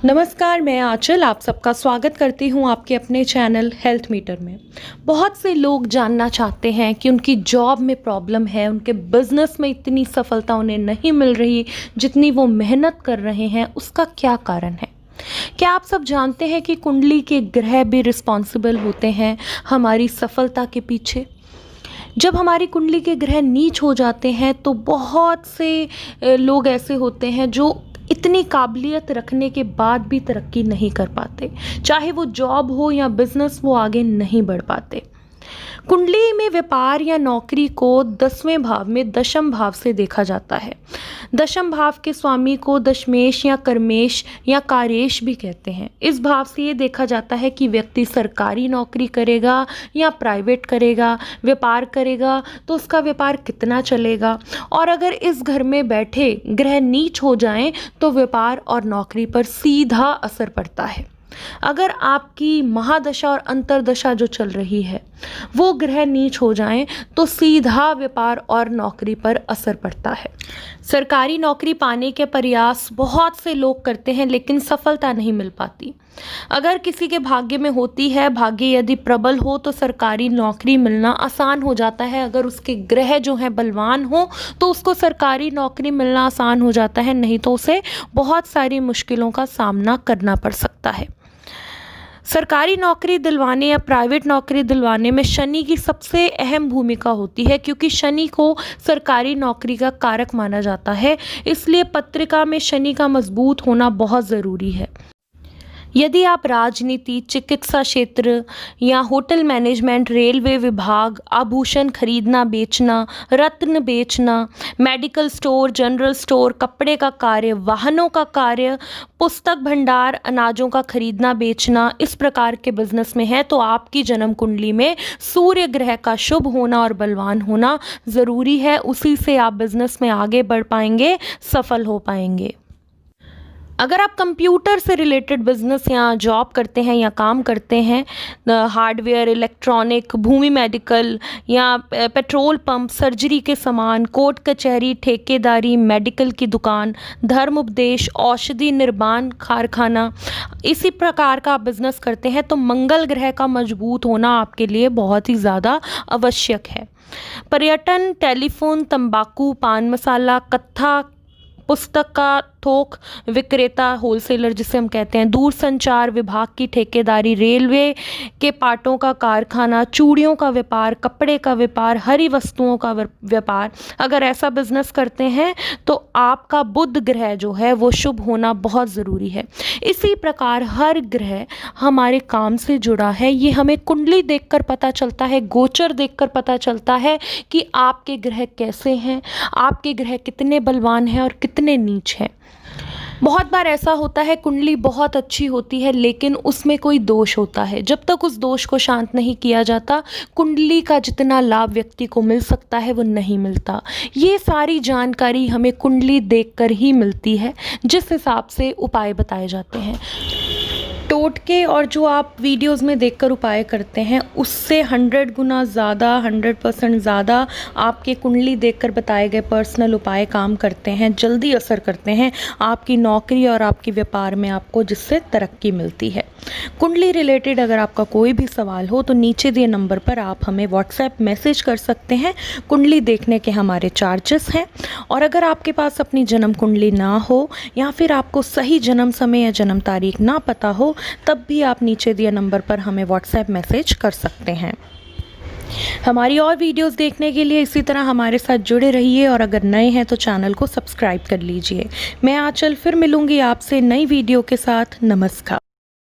नमस्कार, मैं आंचल आप सबका स्वागत करती हूं आपके अपने चैनल हेल्थ मीटर में। बहुत से लोग जानना चाहते हैं कि उनकी जॉब में प्रॉब्लम है, उनके बिजनेस में इतनी सफलता उन्हें नहीं मिल रही जितनी वो मेहनत कर रहे हैं, उसका क्या कारण है। क्या आप सब जानते हैं कि कुंडली के ग्रह भी रिस्पॉन्सिबल होते हैं हमारी सफलता के पीछे। जब हमारी कुंडली के ग्रह नीच हो जाते हैं तो बहुत से लोग ऐसे होते हैं जो इतनी काबिलियत रखने के बाद भी तरक्की नहीं कर पाते, चाहे वो जॉब हो या बिजनेस, वो आगे नहीं बढ़ पाते। कुंडली में व्यापार या नौकरी को 10वें भाव में दशम भाव से देखा जाता है। दशम भाव के स्वामी को दशमेश या कर्मेश या कारेश भी कहते हैं। इस भाव से ये देखा जाता है कि व्यक्ति सरकारी नौकरी करेगा या प्राइवेट करेगा, व्यापार करेगा तो उसका व्यापार कितना चलेगा, और अगर इस घर में बैठे ग्रह नीच हो जाएं तो व्यापार और नौकरी पर सीधा असर पड़ता है। अगर आपकी महादशा और अंतरदशा जो चल रही है वो ग्रह नीच हो जाएं तो सीधा व्यापार और नौकरी पर असर पड़ता है। सरकारी नौकरी पाने के प्रयास बहुत से लोग करते हैं लेकिन सफलता नहीं मिल पाती। अगर किसी के भाग्य में होती है, भाग्य यदि प्रबल हो तो सरकारी नौकरी मिलना आसान हो जाता है। अगर उसके ग्रह जो हैं बलवान हो तो उसको सरकारी नौकरी मिलना आसान हो जाता है, नहीं तो उसे बहुत सारी मुश्किलों का सामना करना पड़ सकता है। सरकारी नौकरी दिलवाने या प्राइवेट नौकरी दिलवाने में शनि की सबसे अहम भूमिका होती है, क्योंकि शनि को सरकारी नौकरी का कारक माना जाता है। इसलिए पत्रिका में शनि का मजबूत होना बहुत ज़रूरी है। यदि आप राजनीति, चिकित्सा क्षेत्र या होटल मैनेजमेंट, रेलवे विभाग, आभूषण खरीदना बेचना, रत्न बेचना, मेडिकल स्टोर, जनरल स्टोर, कपड़े का कार्य, वाहनों का कार्य, पुस्तक भंडार, अनाजों का खरीदना बेचना, इस प्रकार के बिजनेस में है तो आपकी जन्म कुंडली में सूर्य ग्रह का शुभ होना और बलवान होना ज़रूरी है। उसी से आप बिजनेस में आगे बढ़ पाएंगे, सफल हो पाएंगे। अगर आप कंप्यूटर से रिलेटेड बिजनेस या जॉब करते हैं या काम करते हैं, हार्डवेयर, इलेक्ट्रॉनिक, भूमि मेडिकल या पेट्रोल पंप, सर्जरी के सामान, कोर्ट कचहरी, ठेकेदारी, मेडिकल की दुकान, धर्म उपदेश, औषधि निर्माण कारखाना, इसी प्रकार का आप बिजनेस करते हैं तो मंगल ग्रह का मजबूत होना आपके लिए बहुत ही ज़्यादा आवश्यक है। पर्यटन, टेलीफोन, तंबाकू, पान मसाला, कत्था, पुस्तक का थोक विक्रेता, होलसेलर जिसे हम कहते हैं, दूर संचार विभाग की ठेकेदारी, रेलवे के पार्टों का कारखाना, चूड़ियों का व्यापार, कपड़े का व्यापार, हरी वस्तुओं का व्यापार, अगर ऐसा बिजनेस करते हैं तो आपका बुध ग्रह जो है वो शुभ होना बहुत ज़रूरी है। इसी प्रकार हर ग्रह हमारे काम से जुड़ा है। ये हमें कुंडली देखकर पता चलता है, गोचर देखकर पता चलता है कि आपके ग्रह कैसे हैं, आपके ग्रह कितने बलवान हैं और कितने नीच हैं। बहुत बार ऐसा होता है कुंडली बहुत अच्छी होती है लेकिन उसमें कोई दोष होता है। जब तक उस दोष को शांत नहीं किया जाता, कुंडली का जितना लाभ व्यक्ति को मिल सकता है वो नहीं मिलता। ये सारी जानकारी हमें कुंडली देखकर ही मिलती है, जिस हिसाब से उपाय बताए जाते हैं। टोटके और जो आप वीडियोस में देखकर उपाय करते हैं उससे 100 गुना ज़्यादा, 100% ज़्यादा आपके कुंडली देखकर बताए गए पर्सनल उपाय काम करते हैं, जल्दी असर करते हैं आपकी नौकरी और आपके व्यापार में आपको, जिससे तरक्की मिलती है। कुंडली रिलेटेड अगर आपका कोई भी सवाल हो तो नीचे दिए नंबर पर आप हमें व्हाट्सएप मैसेज कर सकते हैं। कुंडली देखने के हमारे चार्जेस हैं, और अगर आपके पास अपनी जन्म कुंडली ना हो या फिर आपको सही जन्म समय या जन्म तारीख ना पता हो, तब भी आप नीचे दिए नंबर पर हमें व्हाट्सएप मैसेज कर सकते हैं। हमारी और वीडियोस देखने के लिए इसी तरह हमारे साथ जुड़े रहिए, और अगर नए हैं तो चैनल को सब्सक्राइब कर लीजिए। मैं आंचल फिर मिलूंगी आपसे नई वीडियो के साथ। नमस्कार।